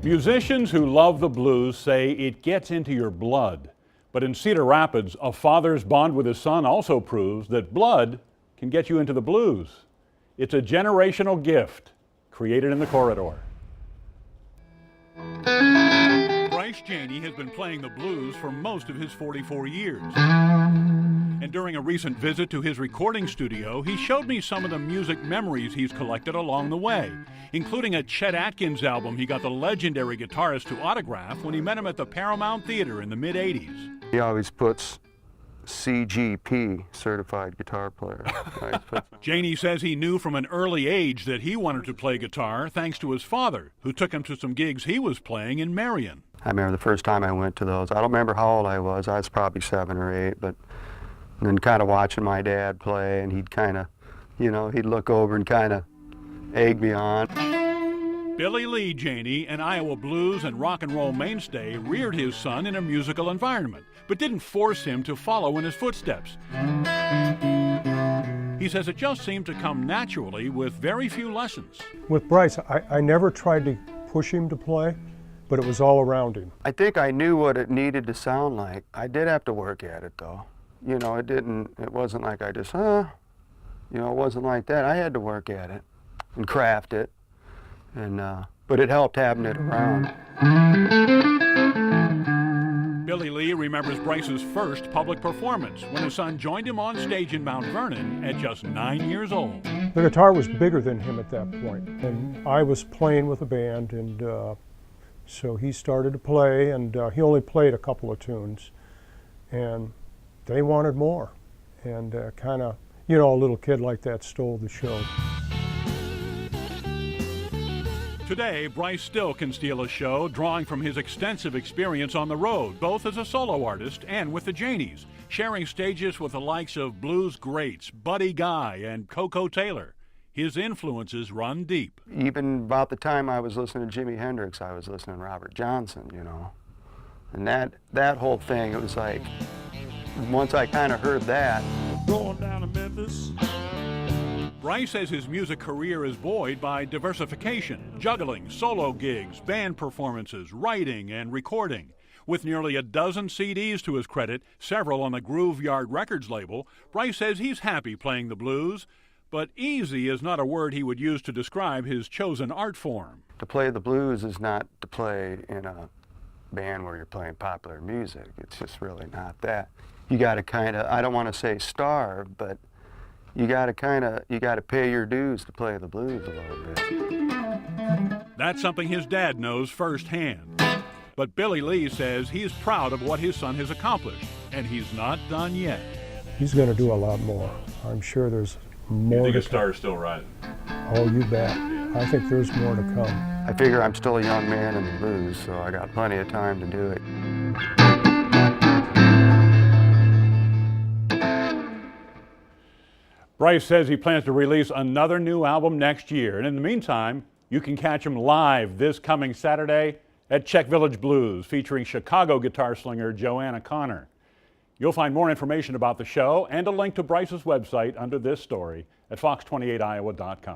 Musicians who love the blues say it gets into your blood. But in Cedar Rapids, a father's bond with his son also proves that blood can get you into the blues. It's a generational gift created in the corridor. Bryce Janey has been playing the blues for most of his 44 years. And during a recent visit to his recording studio, he showed me some of the music memories he's collected along the way, including a Chet Atkins album he got the legendary guitarist to autograph when he met him at the Paramount Theater in the mid-'80s. He always puts CGP, certified guitar player. Janey says he knew from an early age that he wanted to play guitar thanks to his father, who took him to some gigs he was playing in Marion. I remember the first time I went to those. I don't remember how old I was. I was probably 7 or 8, but then kind of watching my dad play, and he'd kind of, he'd look over and kind of egg me on. Billy Lee Janey, an Iowa blues and rock and roll mainstay, reared his son in a musical environment, but didn't force him to follow in his footsteps. He says it just seemed to come naturally with very few lessons. With Bryce, I never tried to push him to play, but it was all around him. I think I knew what it needed to sound like. I did have to work at it, though. It wasn't like I just, it wasn't like that. I had to work at it and craft it. But it helped having it around. Billy Lee remembers Bryce's first public performance when his son joined him on stage in Mount Vernon at just 9 years old. The guitar was bigger than him at that point, and I was playing with a band, and so he started to play, and he only played a couple of tunes, and they wanted more, and kind of, a little kid like that stole the show. Today, Bryce still can steal a show, drawing from his extensive experience on the road, both as a solo artist and with the Janeys, sharing stages with the likes of blues greats Buddy Guy and Coco Taylor. His influences run deep. Even about the time I was listening to Jimi Hendrix, I was listening to Robert Johnson, And that whole thing, it was like, once I kind of heard that. Going down to Memphis. Bryce says his music career is buoyed by diversification, juggling, solo gigs, band performances, writing, and recording. With nearly a dozen CDs to his credit, several on the Groove Yard Records label, Bryce says he's happy playing the blues, but easy is not a word he would use to describe his chosen art form. To play the blues is not to play in a band where you're playing popular music. It's just really not that. You got to kind of, I don't want to say starve, but you got to pay your dues to play the blues a little bit. That's something his dad knows firsthand. But Billy Lee says he's proud of what his son has accomplished, and he's not done yet. He's going to do a lot more. I'm sure there's more. You think to his star is still rising? Oh, you bet. I think there's more to come. I figure I'm still a young man in the blues, so I got plenty of time to do it. Bryce says he plans to release another new album next year. And in the meantime, you can catch him live this coming Saturday at Czech Village Blues, featuring Chicago guitar slinger Joanna Connor. You'll find more information about the show and a link to Bryce's website under this story at fox28iowa.com.